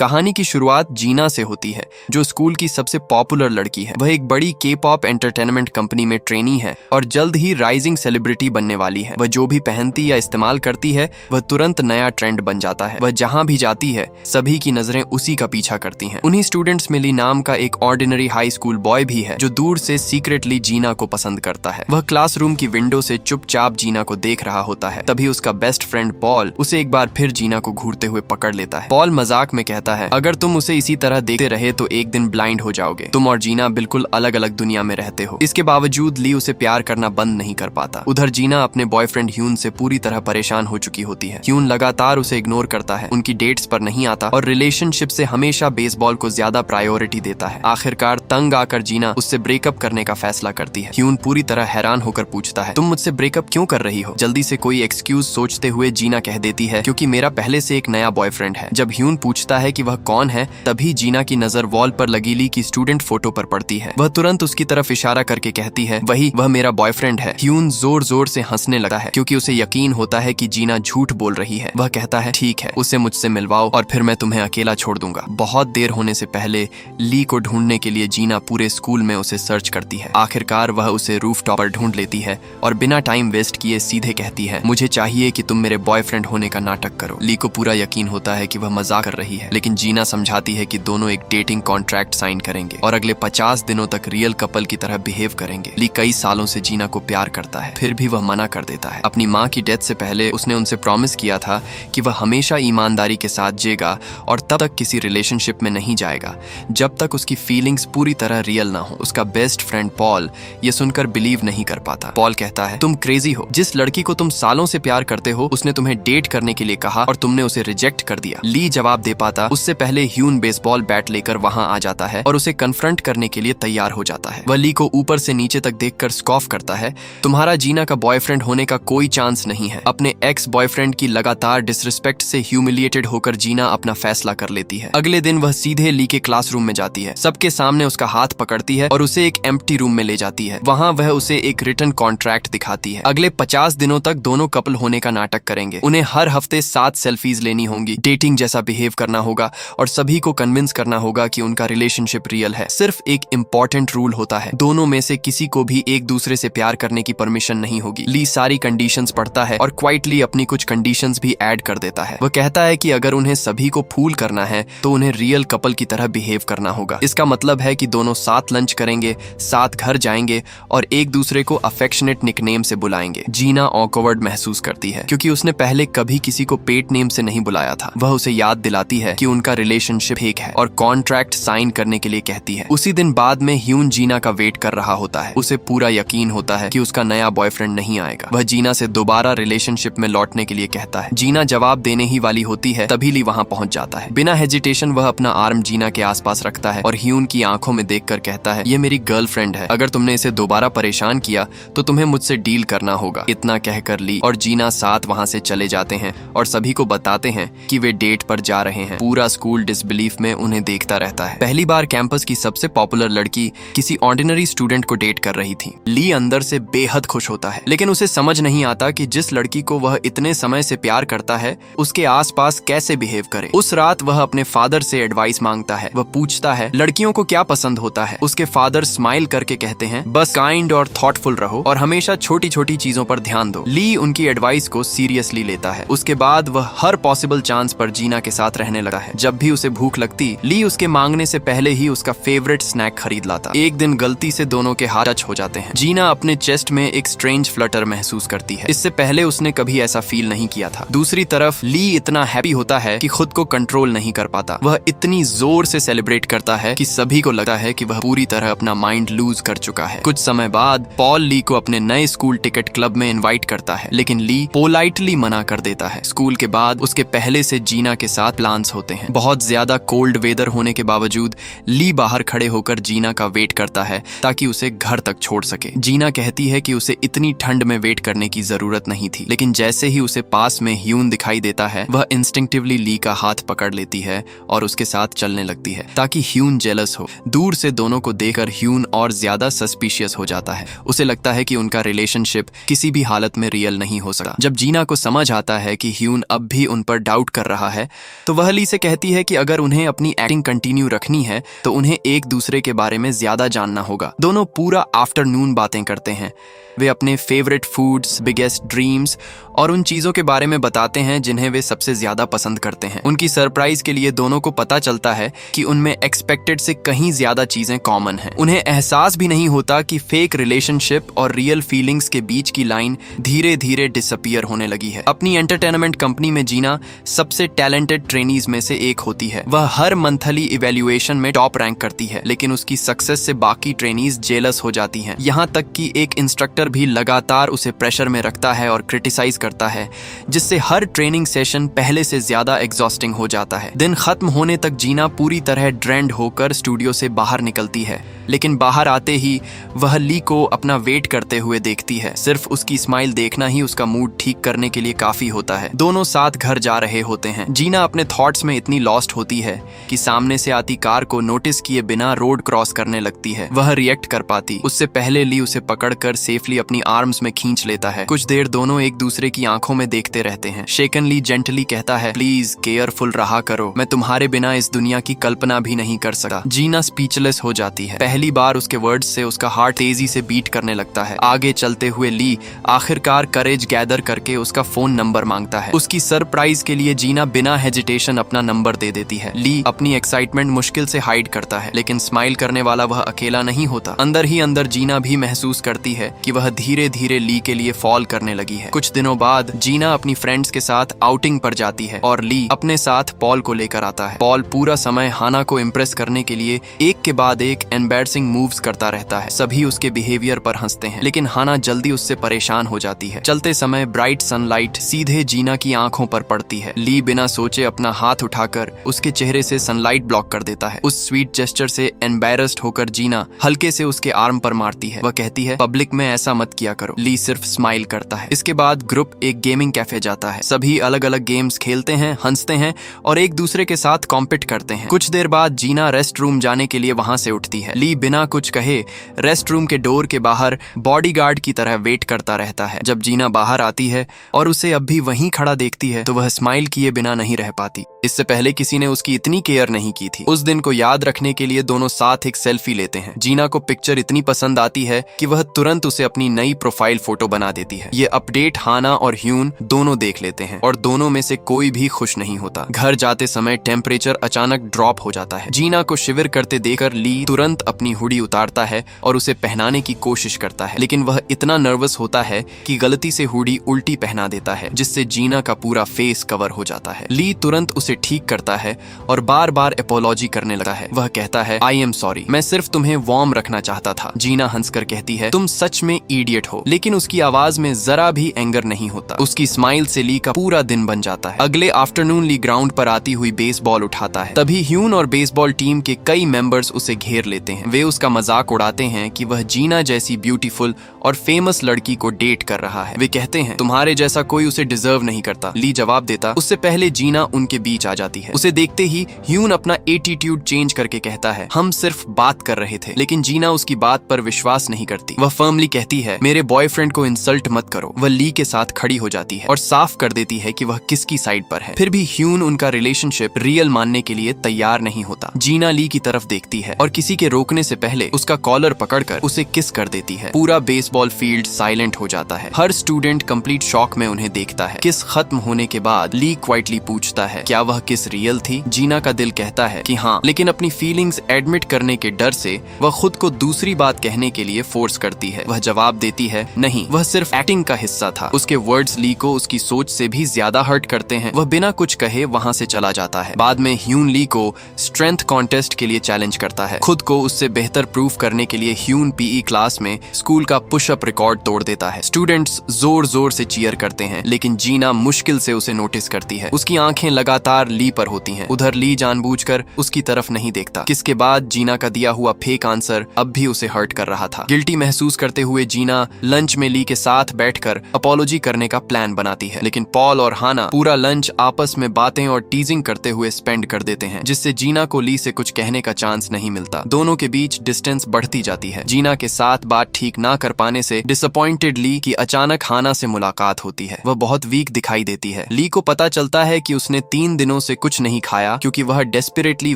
कहानी की शुरुआत जीना से होती है, जो स्कूल की सबसे पॉपुलर लड़की है। वह एक बड़ी के-पॉप एंटरटेनमेंट कंपनी में ट्रेनी है और जल्द ही राइजिंग सेलिब्रिटी बनने वाली है। वह जो भी पहनती या इस्तेमाल करती है वह तुरंत नया ट्रेंड बन जाता है। वह जहां भी जाती है सभी की नजरें उसी का पीछा करती हैं। उन्हीं स्टूडेंट्स में ली नाम का एक ऑर्डिनरी हाई स्कूल बॉय भी है जो दूर से सीक्रेटली जीना को पसंद करता है। वह क्लासरूम की विंडो से चुपचाप जीना को देख रहा होता है। तभी उसका बेस्ट फ्रेंड पॉल उसे एक बार फिर जीना को घूरते हुए पकड़ लेता है। पॉल मजाक में कहता है, अगर तुम उसे इसी तरह देखते रहे तो एक दिन ब्लाइंड हो जाओगे। तुम और जीना बिल्कुल अलग अलग दुनिया में रहते हो। इसके बावजूद ली उसे प्यार करना बंद नहीं कर पाता। उधर जीना अपने बॉयफ्रेंड ह्यून से पूरी तरह परेशान हो चुकी होती है। ह्यून लगातार उसे इग्नोर करता है, उनकी डेट्स पर नहीं आता और रिलेशनशिप से हमेशा बेसबॉल को ज्यादा प्रायोरिटी देता है। आखिरकार तंग आकर जीना उससे ब्रेकअप करने का फैसला करती है। ह्यून पूरी तरह हैरान होकर पूछता है, तुम मुझसे ब्रेकअप क्यों कर रही हो? जल्दी से कोई एक्सक्यूज सोचते हुए जीना कह देती है, क्योंकि मेरा पहले से एक नया बॉयफ्रेंड है। जब ह्यून पूछता है कि वह कौन है, तभी जीना की नजर वॉल पर लगी ली की स्टूडेंट फोटो पर पड़ती है। वह तुरंत उसकी तरफ इशारा करके कहती है, वह मेरा बॉयफ्रेंड है। ह्यून जोर जोर से हंसने लगता है क्योंकि उसे यकीन होता है कि जीना झूठ बोल रही है। वह कहता है, ठीक है, उसे मुझसे मिलवाओ और फिर मैं तुम्हें अकेला छोड़ दूंगा। बहुत देर होने से पहले ली को ढूंढने के लिए जीना पूरे स्कूल में उसे सर्च करती है। आखिरकार वह उसे रूफटॉप पर ढूंढ लेती है और बिना टाइम वेस्ट किए सीधे कहती है, मुझे चाहिए कि तुम मेरे बॉयफ्रेंड होने का नाटक करो। ली को पूरा यकीन होता है कि वह मजाक कर रही है, लेकिन जीना समझाती है कि दोनों एक डेटिंग कॉन्ट्रैक्ट साइन करेंगे और अगले 50 दिनों तक रियल कपल की तरह बिहेव करेंगे। ली कई सालों से जीना को प्यार करता है, फिर भी वह मना कर देता है। अपनी माँ की डेथ से पहले उसने उनसे प्रॉमिस किया था कि वह हमेशा ईमानदारी के साथ जिएगा और तब तक किसी रिलेशनशिप में नहीं जाएगा जब तक उसकी फीलिंग्स पूरी तरह रियल ना हो। उसका बेस्ट फ्रेंड पॉल ये सुनकर बिलीव नहीं कर पाता। पॉल कहता है, तुम क्रेजी हो। जिस लड़की को तुम सालों से प्यार करते हो उसने तुम्हें डेट करने के लिए कहा और तुमने उसे रिजेक्ट कर दिया। ली जवाब दे पाता उससे पहले ह्यून बेसबॉल बैट लेकर वहां आ जाता है और उसे कन्फ्रंट करने के लिए तैयार हो जाता है। वह ली को ऊपर से नीचे तक देखकर स्कॉफ करता है, तुम्हारा जीना का बॉयफ्रेंड होने का कोई चांस नहीं है। अपने एक्स बॉयफ्रेंड की लगातार डिसरिस्पेक्ट से ह्यूमिलिएटेड होकर जीना अपना फैसला कर लेती है। अगले दिन वह सीधे ली के क्लासरूम में जाती है, सबके सामने उसका हाथ पकड़ती है और उसे एक एम्प्टी रूम में ले जाती है। वहां वह उसे एक रिटन कॉन्ट्रैक्ट दिखाती है। अगले 50 दिनों तक दोनों कपल होने का नाटक करेंगे। उन्हें हर हफ्ते 7 सेल्फीज लेनी होंगी, डेटिंग जैसा बिहेव करना होगा और सभी को कन्विंस करना होगा कि उनका रिलेशनशिप रियल है। सिर्फ एक इम्पोर्टेंट रूल होता है, दोनों में से किसी को भी एक दूसरे से प्यार करने की परमिशन नहीं होगी। ली सारी कंडीशंस पढ़ता है और क्वाइटली अपनी कुछ कंडीशंस भी ऐड कर देता है। वह कहता है कि अगर उन्हें सभी को फूल करना है तो उन्हें रियल कपल की तरह बिहेव करना होगा। इसका मतलब है कि दोनों साथ लंच करेंगे, साथ घर जाएंगे और एक दूसरे को अफेक्शनेट निकनेम से बुलाएंगे। जीना ऑकवर्ड महसूस करती है क्योंकि उसने पहले कभी किसी को पेट नेम से नहीं बुलाया था। वह उसे याद दिलाती है कि उनका रिलेशनशिप फेक है और कॉन्ट्रैक्ट साइन करने के लिए कहती है। उसी दिन बाद में ह्यून जीना का वेट कर रहा होता है। उसे पूरा यकीन होता है कि उसका नया बॉयफ्रेंड नहीं आएगा। वह जीना से दोबारा रिलेशनशिप में लौटने के लिए कहता है। जीना जवाब देने ही वाली होती है, तभी ली वहां पहुंच जाता है। बिना हेजिटेशन वह अपना आर्म जीना के आसपास रखता है और ह्यून की आंखों में देखकर कहता है, ये मेरी गर्लफ्रेंड है। अगर तुमने इसे दोबारा परेशान किया तो तुम्हें मुझसे डील करना होगा। इतना कहकर ली और जीना साथ वहां से चले जाते हैं और सभी को बताते हैं कि वे डेट पर जा रहे हैं। पूरा स्कूल डिसबिलीफ में उन्हें देखता रहता है। पहली बार कैंपस की सबसे पॉपुलर लड़की किसी ऑर्डिनरी स्टूडेंट को डेट कर रही थी। ली अंदर से बेहद खुश होता है, लेकिन उसे समझ नहीं आता कि जिस लड़की को वह इतने समय से प्यार करता है उसके आसपास कैसे बिहेव करे। उस रात वह अपने फादर से एडवाइस मांगता है। वह पूछता है, लड़कियों को क्या पसंद होता है? उसके फादर स्माइल करके कहते हैं, बस काइंड और थॉटफुल रहो और हमेशा छोटी छोटी चीजों पर ध्यान दो। ली उनकी एडवाइस को सीरियसली लेता है। उसके बाद वह हर पॉसिबल चांस पर जीना के साथ रहने लगा है। जब भी उसे भूख लगती, ली उसके मांगने से पहले ही उसका फेवरेट स्नैक खरीद लाता। एक दिन गलती से दोनों के हाथ टच हो जाते हैं। जीना अपने चेस्ट में एक स्ट्रेंज फ्लटर महसूस करती है। इससे पहले उसने कभी ऐसा फील नहीं किया था। दूसरी तरफ ली इतना हैप्पी होता है कि खुद को कंट्रोल नहीं कर पाता। वह इतनी जोर से सेलिब्रेट करता है कि सभी को लगता है कि वह पूरी तरह अपना माइंड लूज कर चुका है। कुछ समय बाद पॉल ली को अपने नए स्कूल टिकट क्लब में इनवाइट करता है, लेकिन ली पोलाइटली मना कर देता है। स्कूल के बाद उसके पहले से जीना के साथ प्लान्स होते हैं। बहुत ज्यादा कोल्ड वेदर होने के बावजूद ली बाहर खड़े होकर जीना का वेट करता है ताकि उसे घर तक छोड़ सके। जीना कहती है कि उसे इतनी ठंड में वेट करने की जरूरत नहीं थी, लेकिन जैसे ही उसे पास में ह्यून दिखाई देता है वह इंस्टिंक्टिवली ली का हाथ पकड़ लेती है और उसके साथ चलने लगती है ताकि ह्यून जेलस हो। दूर से दोनों को देखकर ह्यून और ज्यादा सस्पिशियस हो जाता है। उसे लगता है कि उनका रिलेशनशिप किसी भी हालत में रियल नहीं हो सकता। जब जीना को समझ आता है कि ह्यून अब भी उन पर डाउट कर रहा है तो वह ली से कहती है कि अगर उन्हें अपनी एक्टिंग कंटिन्यू रखनी है तो उन्हें एक दूसरे के बारे में ज्यादा जानना होगा। दोनों पूरा आफ्टरनून बातें करते हैं। वे अपने फेवरेट फूड्स, बिगेस्ट ड्रीम्स और उन चीजों के बारे में बताते हैं जिन्हें वे सबसे ज्यादा पसंद करते हैं। उनकी सरप्राइज के लिए दोनों को पता चलता है कि उनमें एक्सपेक्टेड से कहीं ज्यादा चीजें कॉमन हैं। उन्हें एहसास भी नहीं होता कि फेक रिलेशनशिप और रियल फीलिंग्स के बीच की लाइन धीरे धीरे डिसअपीयर होने लगी है। अपनी एंटरटेनमेंट कंपनी में जीना सबसे टैलेंटेड ट्रेनीज में से एक होती है। वह हर मंथली इवैल्यूएशन में टॉप रैंक करती है, लेकिन उसकी सक्सेस से बाकी ट्रेनीज जेलस हो जाती हैं। यहाँ तक कि एक इंस्ट्रक्टर भी लगातार उसे प्रेशर में रखता है और क्रिटिसाइज करता है, जिससे हर ट्रेनिंग सेशन पहले से ज्यादा एग्जॉस्टिंग हो जाता है। दिन खत्म होने तक जीना पूरी तरह ड्रेन्ड होकर स्टूडियो से बाहर निकलती है, लेकिन बाहर आते ही वह ली को अपना वेट करते हुए देखती है। सिर्फ उसकी स्माइल देखना ही उसका मूड ठीक करने के लिए काफी होता है। दोनों साथ घर जा रहे होते हैं। जीना अपने थॉट्स में इतनी लॉस्ट होती है कि सामने से आती कार को नोटिस किए बिना रोड क्रॉस करने लगती है। वह रिएक्ट कर पाती उससे पहले ली उसे पकड़कर सेफली अपनी आर्म्स में खींच लेता है। कुछ देर दोनों एक दूसरे की आंखों में देखते रहते हैं। शेकन ली जेंटली कहता है, प्लीज केयरफुल रहा करो, मैं तुम्हारे बिना इस दुनिया की कल्पना भी नहीं कर सकता। जीना स्पीचलेस हो जाती है। पहली बार उसके वर्ड्स से उसका हार्ट तेजी से बीट करने लगता है। आगे चलते हुए ली आखिरकार करेज गैदर करके उसका फोन नंबर मांगता है। उसकी सरप्राइज के लिए जीना बिना हेजिटेशन अपना नंबर दे देती है। ली अपनी एक्साइटमेंट मुश्किल से हाइड करता है, लेकिन स्माइल करने वाला वह अकेला नहीं होता। अंदर ही अंदर जीना भी महसूस करती है कि वह धीरे धीरे ली के लिए फॉल करने लगी है। कुछ दिनों बाद जीना अपनी फ्रेंड्स के साथ आउटिंग पर जाती है और ली अपने साथ पॉल को लेकर आता है। पॉल पूरा समय हाना को इम्प्रेस करने के लिए एक के बाद एक एम्बैरसिंग मूव्स करता रहता है। सभी उसके बिहेवियर पर हंसते हैं, लेकिन हाना जल्दी उससे परेशान हो जाती है। चलते समय ब्राइट सनलाइट सीधे जीना की आंखों पर पड़ती है। ली बिना सोचे अपना हाथ उठाकर उसके चेहरे से सनलाइट ब्लॉक कर देता है। उस स्वीट जेस्चर से एम्बैरस्ड होकर जीना हल्के से उसके आर्म पर मारती है। वह कहती है, पब्लिक में ऐसा मत किया करो। ली सिर्फ स्माइल करता है। इसके बाद ग्रुप एक गेमिंग कैफे जाता है। सभी अलग अलग गेम्स खेलते हैं, हंसते हैं और एक दूसरे के साथ कॉम्पिट करते हैं। कुछ देर बाद जीना रेस्ट रूम जाने के लिए वहां से उठती है। ली बिना कुछ कहे रेस्ट रूम के डोर के बाहर बॉडीगार्ड की तरह वेट करता रहता है। जब जीना बाहर आती है और उसे अब भी वहीं खड़ा देखती है तो वह स्माइल किए बिना नहीं रह पाती। इससे पहले किसी ने उसकी इतनी केयर नहीं की थी। उस दिन को याद रखने के लिए दोनों साथ एक सेल्फी लेते हैं। जीना को पिक्चर इतनी पसंद आती है कि वह तुरंत उसे अपनी नई प्रोफाइल फोटो बना देती है। ये अपडेट हाना और ह्यून दोनों देख लेते हैं और दोनों में से कोई भी खुश नहीं होता। घर जाते समय टेम्परेचर अचानक ड्रॉप हो जाता है। जीना को शिविर करते देखकर ली तुरंत अपनी हुडी उतारता है और उसे पहनाने की कोशिश करता है, लेकिन वह इतना नर्वस होता है कि गलती से हुडी उल्टी पहना देता है, जिससे जीना का पूरा फेस कवर हो जाता है। ली तुरंत उसे ठीक करता है और बार बार एपोलॉजी करने लगा है। वह कहता है, आई एम सॉरी, मैं सिर्फ तुम्हें वार्म रखना चाहता था। जीना हंसकर कहती है, तुम सच में इडियट हो, लेकिन उसकी आवाज में जरा भी एंगर नहीं होता। उसकी स्माइल से ली का पूरा दिन बन जाता है। अगले आफ्टरनून ली ग्राउंड पर आती हुई बेसबॉल उठाता है। तभी ह्यून और बेसबॉल टीम के कई मेंबर्स उसे घेर लेते हैं। वे उसका मजाक उड़ाते हैं कि वह जीना जैसी ब्यूटीफुल और फेमस लड़की को डेट कर रहा है। वे कहते हैं, तुम्हारे जैसा कोई उसे डिजर्व नहीं करता। ली जवाब देता, उससे पहले जीना उनके बीच आ जाती है। उसे देखते ही ह्यून अपना एटीट्यूड चेंज करके कहता है, हम सिर्फ बात कर रहे थे। लेकिन जीना उसकी बात पर विश्वास नहीं करती। वह फर्मली कहती है, मेरे बॉयफ्रेंड को इंसल्ट मत करो। वह ली के साथ खड़ी हो जाती है और साफ कर देती है कि वह किसकी साइड पर है। फिर भी ह्यून उनका रिलेशनशिप रियल मानने के लिए तैयार नहीं होता। जीना ली की तरफ देखती है और किसी के रोकने से पहले उसका कॉलर पकड़कर उसे किस कर देती है। पूरा बेसबॉल फील्ड साइलेंट हो जाता है। हर स्टूडेंट कंप्लीट शॉक में उन्हें देखता है। किस खत्म होने के बाद ली क्वाइटली पूछता है, क्या वह किस रियल थी? जीना का दिल कहता है कि हाँ, लेकिन अपनी फीलिंग्स एडमिट करने के डर से वह खुद को दूसरी बात कहने के लिए फोर्स करती है। वह जवाब देती है, नहीं, वह सिर्फ एक्टिंग का हिस्सा था। उसके वर्ड्स ली को उसकी सोच से भी ज्यादा हर्ट करते हैं। वह बिना कुछ कहे वहां से चला जाता है। बाद में ह्यून ली को स्ट्रेंथ कॉन्टेस्ट के लिए चैलेंज करता है। खुद को उससे बेहतर प्रूव करने के लिए ह्यून पीई क्लास में स्कूल का पुशअप रिकॉर्ड तोड़ देता है। स्टूडेंट्स जोर जोर से चीयर करते हैं, लेकिन जीना मुश्किल से उसे नोटिस करती है। उसकी आंखें लगातार ली पर होती हैं। उधर ली जानबूझकर उसकी तरफ नहीं देखता। किसके बाद जीना का दिया हुआ फेक आंसर अब भी उसे हर्ट कर रहा था। गिल्टी महसूस करते हुए जीना लंच में ली के साथ बैठकर अपॉलॉजी करने का प्लान बनाती है, लेकिन पॉल और हाना पूरा लंच आपस में बातें और टीजिंग करते हुए स्पेंड कर देते हैं, जिससे जीना को ली से कुछ कहने का चांस नहीं मिलता। दोनों के बीच डिस्टेंस बढ़ती जाती है। जीना के साथ बात ठीक ना कर पाने से डिसअपॉइंटेड ली की अचानक हाना से मुलाकात होती है। वह बहुत वीक दिखाई देती है। ली को पता चलता है कि उसने 3 दिनों से कुछ नहीं खाया क्योंकि वह डेस्परेटली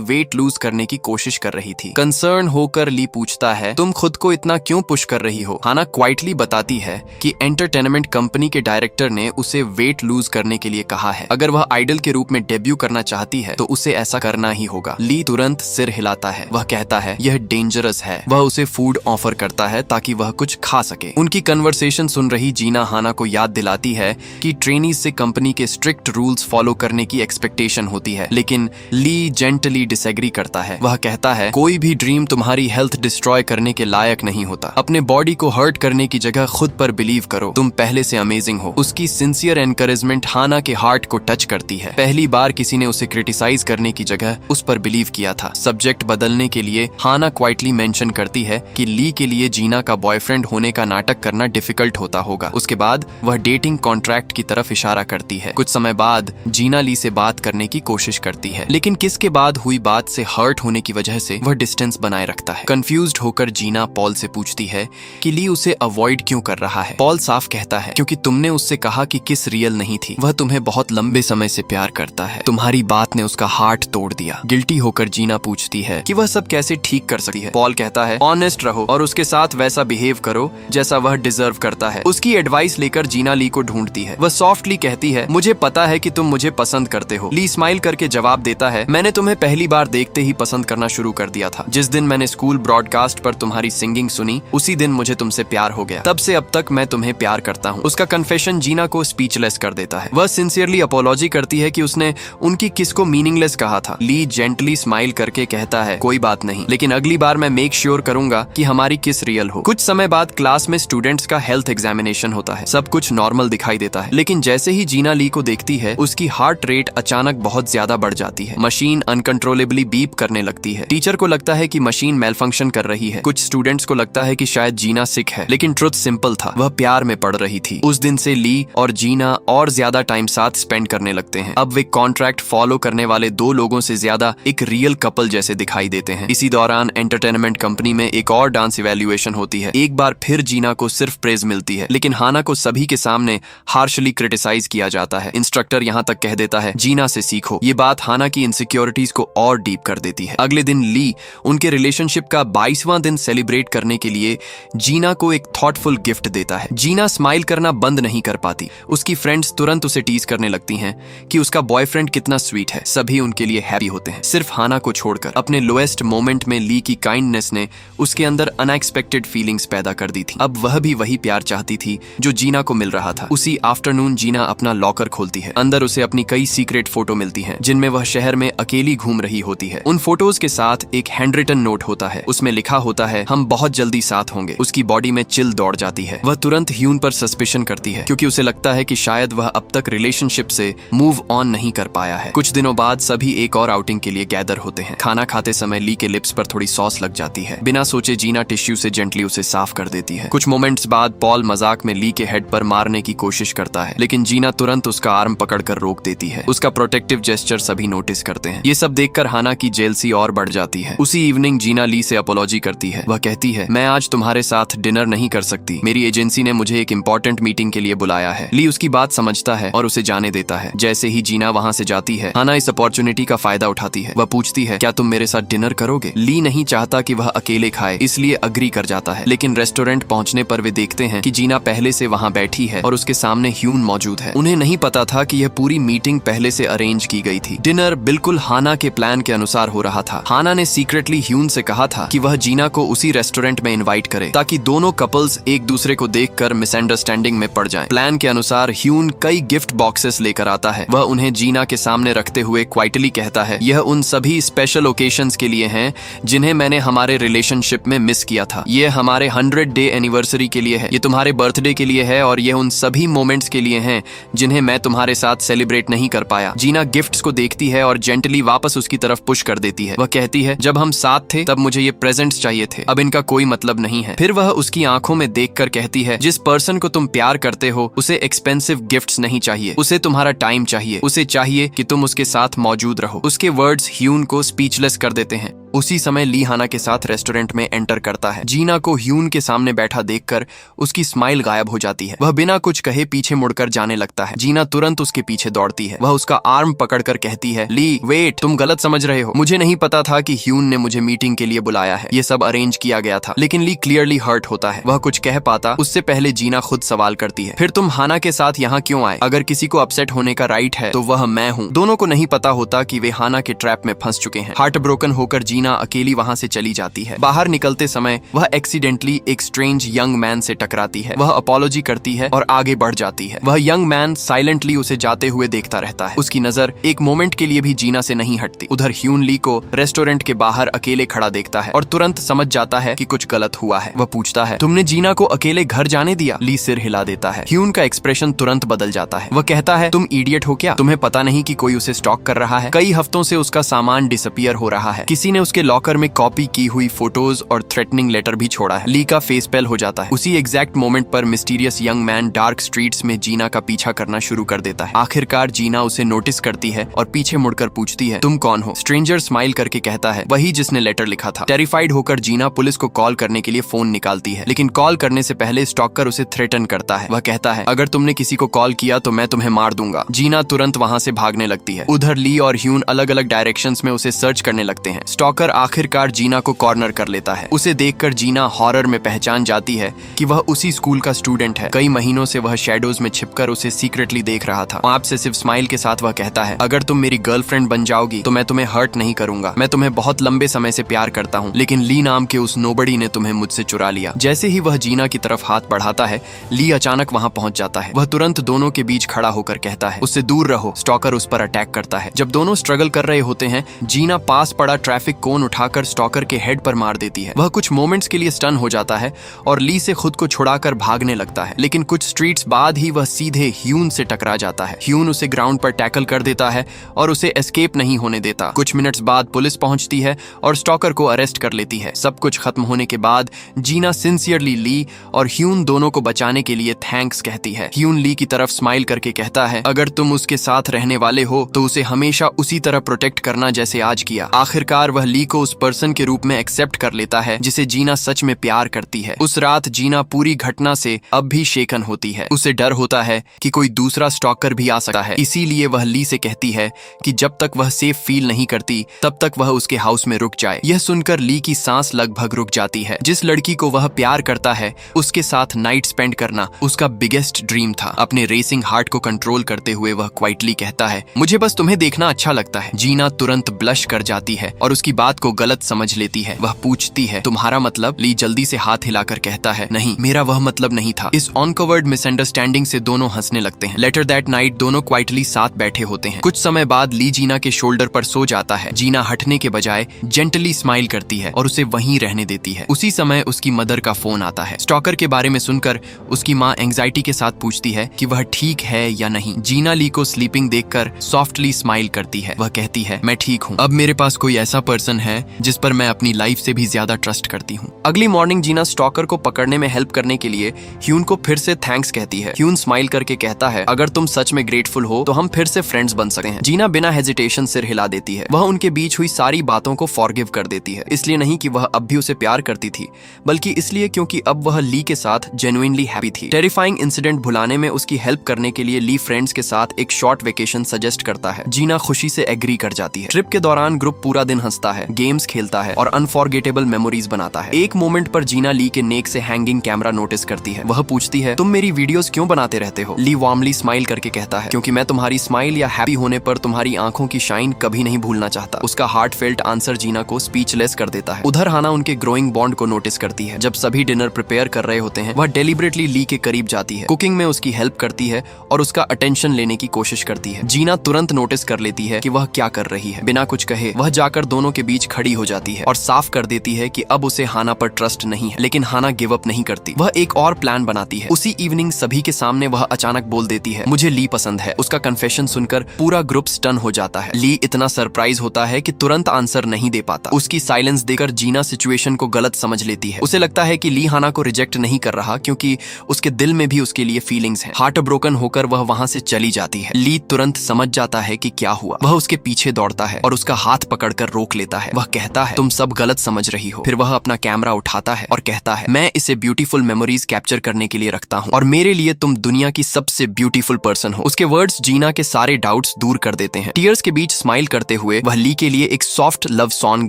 वेट लूज करने की कोशिश कर रही थी। कंसर्न होकर ली पूछता है, तुम खुद को इतना क्यों पुश कर रही हो? हाना क्वाइटली बताती है कि एंटरटेनमेंट कंपनी के डायरेक्टर ने उसे वेट लूज करने के लिए कहा है। अगर वह आइडल के रूप में डेब्यू करना चाहती है तो उसे ऐसा करना ही होगा। ली तुरंत सिर हिलाता है। वह कहता है यह डेंजरस है। वह उसे फूड ऑफर करता है ताकि वह कुछ खा सके। उनकी कन्वर्सेशन सुन रही जीना हाना को याद दिलाती है कि ट्रेनीज से कंपनी के स्ट्रिक्ट रूल्स फॉलो करने की एक्सपेक्टेशन होती है, लेकिन ली जेंटली डिसएग्री करता है। वह कहता है कोई भी ड्रीम तुम्हारी हेल्थ डिस्ट्रॉय करने के लायक नहीं होता। अपने बॉडी को हर्ट करने की जगह खुद पर बिलीव करो। तुम पहले से अमेजिंग हो। उसकी सिंसियर एनकरेजमेंट हाना के हार्ट को टच करती है। पहली बार किसी ने उसे क्रिटिसाइज करने की जगह उस पर बिलीव किया था। सब्जेक्ट बदलने के लिए हाना क्वाइटली मेंशन करती है कि ली के लिए जीना का बॉयफ्रेंड होने का नाटक करना डिफिकल्ट होता होगा। उसके बाद वह डेटिंग कॉन्ट्रैक्ट की तरफ इशारा करती है। कुछ समय बाद जीना ली से बात करने की कोशिश करती है, लेकिन किसके बाद हुई बात से हर्ट होने की वजह से वह डिस्टेंस बनाए रखता है। कंफ्यूज्ड होकर जीना पॉल से पूछती है कि ली उसे अवॉइड क्यों कर रहा है। पॉल साफ कहता है क्योंकि तुमने उससे कहा कि किस रियल नहीं थी। वह तुम्हें बहुत लंबे समय से प्यार करता है। तुम्हारी बात ने उसका हार्ट तोड़ दिया। गिल्टी होकर जीना पूछती है कि वह सब कैसे ठीक कर सकती है। पॉल कहता है ऑनेस्ट रहो और उसके साथ वैसा बिहेव करो जैसा वह डिजर्व करता है। उसकी एडवाइस लेकर जीना ली को ढूंढती है। वह सॉफ्टली कहती है मुझे पता है कि तुम मुझे पसंद करते हो। ली स्माइल करके जवाब देता है मैंने तुम्हें पहली बार देखते ही पसंद करना शुरू कर दिया था। जिस दिन मैंने स्कूल ब्रॉडकास्ट पर तुम्हारी सिंगिंग सुनी उसी दिन मुझे तुमसे प्यार हो गया। तब से अब तक मैं तुम्हें प्यार करता हूँ। उसका कन्फेशन जीना को स्पीचलेस कर देता है। वह सिंसियरली अपॉलॉजी करती है कि उसने उनकी किस को मीनिंगलेस कहा था। ली जेंटली स्माइल करके कहता है कोई बात नहीं, लेकिन अगली बार मैं मेक श्योर करूंगा कि हमारी किस रियल हो। कुछ समय बाद क्लास में स्टूडेंट्स का हेल्थ एग्जामिनेशन होता है। सब कुछ नॉर्मल दिखाई देता है, लेकिन जैसे ही जीना ली को देखती है उसकी हार्ट रेट अचानक बहुत ज्यादा बढ़ जाती है। मशीन अनकंट्रोलेबली बीप करने लगती है। टीचर को लगता है कि मशीन मेल फंक्शन कर रही है। कुछ स्टूडेंट्स को लगता है कि शायद जीना सिक है, लेकिन ट्रुथ सिंपल था, वह प्यार में पड़ रही थी। उस दिन से ली और जीना और ज्यादा टाइम साथ स्पेंड करने लगते हैं। अब वे कॉन्ट्रैक्ट फॉलो करने वाले 2 लोगों से ज्यादा एक रियल कपल जैसे दिखाई देते हैं। इसी दौरान एंटरटेनमेंट कंपनी में एक और डांस इवैल्यूएशन होती है। एक बार फिर जीना को सिर्फ प्रेज मिलती है, लेकिन हाना को सभी के सामने हार्शली क्रिटिसाइज किया जाता है। इंस्ट्रक्टर यहाँ तक कह देता है जीना से सीखो। ये बात हाना की इनसिक्योरिटीज को और डीप कर देती है। अगले दिन ली उनके रिलेशनशिप का 22वां दिन सेलिब्रेट करने के लिए जीना को एक थॉटफुल गिफ्ट देता है। जीना स्माइल करना बंद नहीं कर पाती। उसकी फ्रेंड्स तुरंत उसे टीज करने लगती हैं कि उसका बॉयफ्रेंड कितना स्वीट है। सभी उनके लिए हैप्पी होते हैं, सिर्फ हाना को छोड़कर। अपने लोएस्ट मोमेंट में ली की काइंडनेस ने उसके अंदर अनएक्सपेक्टेड फीलिंग्स पैदा कर दी थी। अब वह भी वही प्यार चाहती थी जो जीना को मिल रहा था। उसी आफ्टरनून जीना अपना लॉकर खोलती है। अंदर उसे अपनी कई सीक्रेट फोटो मिलती हैं, जिनमें वह शहर में अकेली घूम रही होती है। उन फोटोज के साथ एक हैंड रिटन नोट होता है। उसमें लिखा होता है हम बहुत जल्दी साथ होंगे। उसकी बॉडी में चिल दौड़ जाती है। वह तुरंत ह्यून पर सस्पिशन करती है क्योंकि उसे लगता है कि शायद वह अब तक रिलेशनशिप से मूव ऑन नहीं कर पाया है। कुछ दिनों बाद सभी एक और आउटिंग के लिए गैदर होते हैं। खाना खाते समय ली के लिप्स पर थोड़ी सॉस लग जाती है। बिना सोचे जीना टिश्यू से जेंटली उसे साफ कर देती है। कुछ मोमेंट्स बाद पॉल मजाक में ली के हेड पर मारने की कोशिश करता है, लेकिन जीना तुरंत उसका आर्म पकड़कर रोक देती है। उसका प्रोटेक्टिव जेस्चर सभी नोटिस करते हैं। ये सब देखकर हाना की जेलसी और बढ़ जाती है। उसी इवनिंग जीना ली से अपॉलॉजी करती है। वह कहती है मैं आज तुम्हारे साथ डिनर नहीं कर सकती। मेरी एजेंसी ने मुझे एक इंपॉर्टेंट मीटिंग के लिए बुलाया है। ली उसकी बात समझता है और उसे जाने देता है। जैसे ही जीना वहाँ से जाती है, हाना इस अपॉर्चुनिटी का फायदा उठाती है। वह पूछती है क्या तुम मेरे साथ डिनर करोगे? ली नहीं चाहता कि वह अकेले खाए, इसलिए अग्री कर जाता है। लेकिन रेस्टोरेंट पहुंचने पर वे देखते हैं कि जीना पहले से वहां बैठी है और उसके सामने ह्यून मौजूद है। उन्हें नहीं पता था कि यह पूरी मीटिंग पहले से अरेंज की गई थी। डिनर बिल्कुल हाना के प्लान के अनुसार हो रहा था। हाना ने सीक्रेटली ह्यून से कहा था कि वह जीना को उसी रेस्टोरेंट में इनवाइट करे ताकि दोनों कपल्स एक दूसरे को देखकर मिसअंडरस्टैंडिंग में पड़ जाएं। प्लान के अनुसार ह्यून कई गिफ्ट बॉक्सेस लेकर आता है। वह उन्हें जीना के सामने रखते हुए क्वाइटली कहता है यह उन सभी स्पेशल ओकेशंस के लिए हैं जिन्हें मैंने हमारे रिलेशनशिप में मिस किया था। यह हमारे 100 डे एनिवर्सरी के लिए है, ये तुम्हारे बर्थडे के लिए है और यह उन सभी मोमेंट्स के लिए हैं जिन्हें मैं तुम्हारे साथ सेलिब्रेट नहीं कर पाया। जीना गिफ्ट्स को देखती है और जेंटली वापस उसकी तरफ पुश कर देती है। वह कहती है जब हम साथ थे तब मुझे ये प्रेजेंट्स चाहिए थे, अब इनका कोई मतलब नहीं है। फिर वह उसकी आंखों में देखकर कहती है जिस पर्सन को तुम प्यार करते हो उसे एक्सपेंसिव गिफ्ट्स नहीं चाहिए, उसे तुम्हारा टाइम चाहिए, उसे चाहिए कि तुम उसके साथ मौजूद रहो। उसके वर्ड्स ह्यून को स्पीचलेस कर देते हैं। उसी समय ली हाना के साथ रेस्टोरेंट में एंटर करता है। जीना को ह्यून के सामने बैठा देखकर उसकी स्माइल गायब हो जाती है। वह बिना कुछ कहे पीछे मुड़कर जाने लगता है। जीना तुरंत उसके पीछे दौड़ती है। वह उसका आर्म पकड़कर कहती है, ली वेट, तुम गलत समझ रहे हो। मुझे नहीं पता था कि ह्यून ने मुझे मीटिंग के लिए बुलाया है। ये सब अरेंज किया गया था। लेकिन ली क्लियरली हर्ट होता है। वह कुछ कह पाता उससे पहले जीना खुद सवाल करती है, फिर तुम हाना के साथ यहाँ क्यों आए? अगर किसी को अपसेट होने का राइट है तो वह मैं हूँ। दोनों को नहीं पता होता कि वे हाना के ट्रैप में फंस चुके हैं। हार्ट ब्रोकन होकर जीना अकेली वहाँ से चली जाती है। बाहर निकलते समय वह एक्सीडेंटली एक स्ट्रेंज यंग मैन से टकराती है। वह अपॉलॉजी करती है और आगे बढ़ जाती है। वह यंग मैन साइलेंटली उसे जाते हुए देखता रहता है। उसकी नजर एक मोमेंट के लिए भी जीना से नहीं हटती। उधर ह्यून ली को रेस्टोरेंट के बाहर अकेले खड़ा देखता है और तुरंत समझ जाता है कि कुछ गलत हुआ है। वह पूछता है, तुमने जीना को अकेले घर जाने दिया? ली सिर हिला देता है। ह्यून का एक्सप्रेशन तुरंत बदल जाता है। वह कहता है, तुम इडियट हो क्या? तुम्हें पता नहीं कि कोई उसे स्टॉक कर रहा है? कई हफ्तों से उसका सामान डिसअपीयर हो रहा है। किसी ने उसके लॉकर में कॉपी की हुई फोटोज और थ्रेटनिंग लेटर भी छोड़ा है। ली का फेस पेल हो जाता है। उसी एग्जैक्ट मोमेंट पर mysterious young man dark streets में जीना का पीछा करना शुरू कर देता है। आखिरकार जीना उसे नोटिस करती है और पीछे मुड़कर पूछती है, तुम कौन हो? स्ट्रेंजर स्माइल करके कहता है, वही जिसने लेटर लिखा था। टेरिफाइड होकर जीना पुलिस को कॉल करने के लिए फोन निकालती है, लेकिन कॉल करने से पहले स्टॉकर उसे थ्रेटन करता है। वह कहता है, अगर तुमने किसी को कॉल किया तो मैं तुम्हें मार दूंगा। जीना तुरंत वहाँ से भागने लगती है। उधर ली और ह्यून अलग अलग डायरेक्शंस में उसे सर्च करने लगते हैं। स्टॉकर आखिरकार जीना को कॉर्नर कर लेता है। उसे देखकर जीना हॉरर में पहचान जाती है कि वह उसी स्कूल का स्टूडेंट है। कई महीनों से वह शैडोज में छिपकर उसे सीक्रेटली देख रहा था। ऑब्सेसिव स्माइल के साथ वह कहता है, अगर तुम मेरी गर्लफ्रेंड बन जाओगी तो मैं तुम्हें हर्ट नहीं करूंगा। मैं तुम्हें बहुत लंबे समय से प्यार करता हूँ, लेकिन ली नाम के उस नोबडी ने तुम्हें मुझसे चुरा लिया। जैसे ही वह जीना की तरफ हाथ बढ़ाता है, ली अचानक वहाँ पहुंच जाता है। वह तुरंत दोनों के बीच खड़ा होकर कहता है, उससे दूर रहो। स्टॉकर उस पर अटैक करता है। जब दोनों स्ट्रगल कर रहे होते हैं, जीना पास पड़ा ट्रैफिक कोन उठाकर स्टॉकर के हेड पर मार देती है। वह कुछ मोमेंट्स के लिए स्टन हो जाता है और ली से खुद को छुड़ाकर भागने लगता है, लेकिन कुछ स्ट्रीट्स बाद ही वह सीधे ह्यून से टकरा जाता है। ह्यून उसे ग्राउंड पर टैकल कर देता है और उसे एस्केप नहीं होने देता। कुछ मिनट्स बाद पुलिस पहुंचती है और स्टॉकर को अरेस्ट कर लेती है। सब कुछ खत्म होने के बाद जीना सिंसियरली ली और ह्यून दोनों को बचाने के लिए थैंक्स कहती है। ह्यून ली की तरफ स्माइल करके कहता है, अगर तुम उसके साथ रहने वाले हो तो उसे हमेशा उसी तरह प्रोटेक्ट करना जैसे आज किया। आखिरकार वह ली को उस पर्सन के रूप में एक्सेप्ट कर लेता है जिसे जीना सच में प्यार करती है। उस रात जीना पूरी घटना से अब भी शेकन होती है। उसे डर होता है कि कोई दूसरा स्टॉकर भी आ सकता है। इसीलिए वह ली से कहती है कि जब तक वह सेफ फील नहीं करती तब तक वह उसके हाउस में रुक जाए। यह सुनकर ली की सांस लगभग रुक जाती है। जिस लड़की को वह प्यार करता है उसके साथ नाइट स्पेंड करना उसका बिगेस्ट ड्रीम था। अपने रेसिंग हार्ट को कंट्रोल करते हुए वह क्वाइटली कहता है, मुझे बस तुम्हें देखना अच्छा लगता है। जीना तुरंत ब्लश कर जाती है और उसकी बात को गलत समझ लेती है। वह पूछती है, तुम्हारा मतलब? ली जल्दी से हाथ हिलाकर कहता है, नहीं, मेरा वह मतलब नहीं था। इस अनकवर्ड मिसअंडरस्टैंडिंग से दोनों हंसने लगते हैं। लेटर दैट नाइट दोनों क्वाइटली साथ बैठे होते हैं। कुछ समय बाद ली जीना के शोल्डर पर सो जाता है। जीना हटने के बजाय जेंटली स्माइल करती है और उसे वहीं रहने देती है। उसी समय उसकी मदर का फोन आता है। स्टॉकर के बारे में सुनकर उसकी माँ एंजाइटी के साथ पूछती है कि वह ठीक है या नहीं। जीना ली को स्लीपिंग देखकर सॉफ्टली स्माइल करती है। वह कहती है, मैं ठीक हूँ। अब मेरे पास कोई ऐसा पर्सन है जिस पर मैं अपनी लाइफ से भी ज्यादा ट्रस्ट करती हूँ। अगली मॉर्निंग जीना स्टॉकर को पकड़ने में हेल्प करने के लिए ह्यून को फिर से थैंक्स कहती है। ह्यून स्माइल करके कहता है, अगर तुम सच में ग्रेटफुल हो तो हम फिर से फ्रेंड्स बन सकते हैं। जीना बिना हेजिटेशन सिर हिला देती है। वह उनके बीच हुई सारी बातों को फॉरगिव कर देती है। इसलिए नहीं कि वह अब भी उसे प्यार करती थी, बल्कि इसलिए क्योंकि अब वह ली के साथ जेन्युइनली हैप्पी थी। टेरिफाइंग इंसिडेंट भुलाने में उसकी हेल्प करने के लिए ली फ्रेंड्स के साथ एक शॉर्ट वेकेशन सजेस्ट करता है। जीना खुशी से एग्री कर जाती है। ट्रिप के दौरान ग्रुप पूरा दिन हंसता है, गेम्स खेलता है और अनफॉरगेटेबल मेमोरीज बनाता है। एक मोमेंट पर जीना ली के नेक से हैंगिंग कैमरा नोटिस करती है। वह पूछती है, तुम मेरी वीडियोस क्यों बनाते रहते हो? ली वार्मली स्माइल करके कहता है, क्योंकि मैं तुम्हारी स्माइल या हैप्पी होने पर तुम्हारी आंखों की शाइन कभी नहीं भूलना चाहता। उसका हार्टफेल्ट आंसर जीना को स्पीचलेस कर देता है। उधर हाना उनके ग्रोइंग बॉन्ड को नोटिस करती है। जब सभी डिनर प्रिपेयर कर रहे होते हैं, वह डेलिबरेटली ली के करीब जाती है, कुकिंग में उसकी हेल्प करती है और उसका अटेंशन लेने की कोशिश करती है। जीना तुरंत नोटिस कर लेती है कि वह क्या कर रही है। बिना कुछ कहे वह जाकर दोनों के बीच खड़ी हो जाती है और साफ कर देती है कि अब उसे हाना पर ट्रस्ट नहीं है। लेकिन हाना गिव अप नहीं करती। वह एक और प्लान बनाती है। उसी इवनिंग सभी के सामने वह अचानक बोल देती है, मुझे ली पसंद है। उसका कन्फेशन सुनकर पूरा ग्रुप स्टन हो जाता है। ली इतना सरप्राइज होता है कि तुरंत आंसर नहीं दे पाता। उसकी साइलेंस देकर जीना सिचुएशन को गलत समझ लेती है। उसे लगता है कि ली हाना को रिजेक्ट नहीं कर रहा क्योंकि उसके दिल में भी उसके लिए फीलिंग्स हैं। हार्ट ब्रोकन होकर वह वहां से चली जाती है। ली तुरंत समझ जाता है कि क्या हुआ। वह उसके पीछे दौड़ता है और उसका हाथ पकड़कर रोक लेता है। है। वह कहता है तुम सब गलत समझ रही हो। फिर वह अपना कैमरा उठाता है और कहता है मैं इसे ब्यूटीफुल मेमोरीज कैप्चर करने के लिए रखता हूँ और मेरे लिए तुम दुनिया की सबसे ब्यूटीफुल पर्सन हो। उसके वर्ड्स जीना के सारे डाउट्स दूर कर देते हैं। टीयर्स के बीच स्माइल करते हुए वह ली के लिए एक सॉफ्ट लव सॉन्ग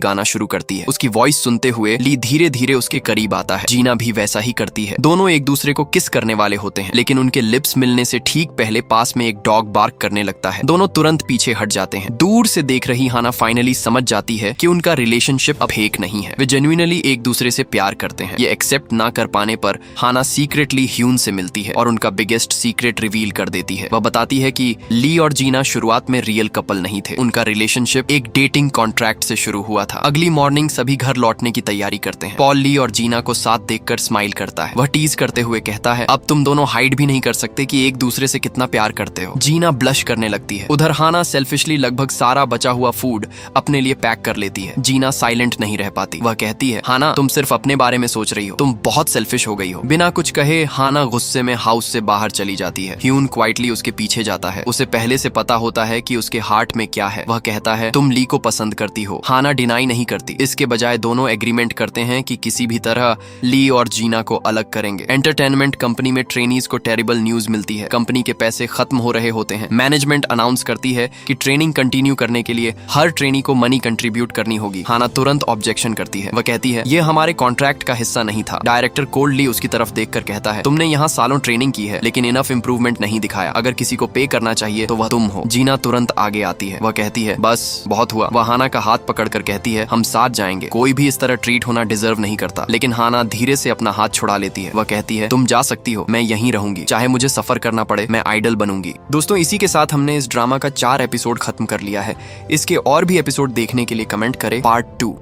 गाना शुरू करती है। उसकी वॉइस सुनते हुए ली धीरे धीरे उसके करीब आता है। जीना भी वैसा ही करती है। दोनों एक दूसरे को किस करने वाले होते हैं, लेकिन उनके लिप्स मिलने से ठीक पहले पास में एक डॉग बार्क करने लगता है। दोनों तुरंत पीछे हट जाते हैं। दूर से देख रही हाना फाइनली समझ जाती है कि उनका रिलेशनशिप अब फेक नहीं है। वे जेन्युइनली एक दूसरे से प्यार करते हैं। ये एक्सेप्ट ना कर पाने पर हाना सीक्रेटली ह्यून से मिलती है और उनका बिगेस्ट सीक्रेट रिवील कर देती है। वह बताती है कि ली और जीना शुरुआत में रियल कपल नहीं थे। उनका रिलेशनशिप एक डेटिंग कॉन्ट्रैक्ट से शुरू हुआ था। अगली मॉर्निंग सभी घर लौटने की तैयारी करते हैं। पॉल ली और जीना को साथ देखकर स्माइल करता है। वह टीज करते हुए कहता है अब तुम दोनों हाइड भी नहीं कर सकते कि एक दूसरे से कितना प्यार करते हो। जीना ब्लश करने लगती है। उधर हाना सेल्फिशली लगभग सारा बचा हुआ फूड अपने लिए पैक कर लेती है। जीना साइलेंट नहीं रह पाती। वह कहती है हाना तुम सिर्फ अपने बारे में सोच रही हो, तुम बहुत सेल्फिश हो गई हो। बिना कुछ कहे हाना गुस्से में हाउस से बाहर चली जाती है। ह्यून क्वाइटली उसके पीछे जाता है। उसे पहले से पता होता है कि उसके हार्ट में क्या है। वह कहता है तुम ली को पसंद करती हो। हाना डिनाई नहीं करती। इसके बजाय दोनों एग्रीमेंट करते हैं कि किसी भी तरह ली और जीना को अलग करेंगे। एंटरटेनमेंट कंपनी में ट्रेनीज को टेरिबल न्यूज मिलती है। कंपनी के पैसे खत्म हो रहे होते हैं। मैनेजमेंट अनाउंस करती है कि ट्रेनिंग कंटिन्यू करने के लिए हर ट्रेनी को मनी कंट्रीब्यूट करनी होगी। हाना तुरंत ऑब्जेक्शन करती है। वह कहती है ये हमारे कॉन्ट्रैक्ट का हिस्सा नहीं था। डायरेक्टर कोल्डली उसकी तरफ देखकर कहता है तुमने यहाँ सालों ट्रेनिंग की है लेकिन इनफ इंप्रूवमेंट नहीं दिखाया। अगर किसी को पे करना चाहिए तो वह तुम हो। जीना तुरंत आगे आती है। वह कहती है बस बहुत हुआ। वह हाना का हाथ पकड़कर कहती है हम साथ जाएंगे। कोई भी इस तरह ट्रीट होना डिजर्व नहीं करता। लेकिन हाना धीरे से अपना हाथ छुड़ा लेती है। वह कहती है तुम जा सकती हो, मैं यहीं रहूंगी। चाहे मुझे सफर करना पड़े, मैं आइडल बनूंगी। दोस्तों इसी के साथ हमने इस ड्रामा का 4 एपिसोड खत्म कर लिया है। इसके और भी एपिसोड देखने के लिए कमेंट करें पार्ट 2।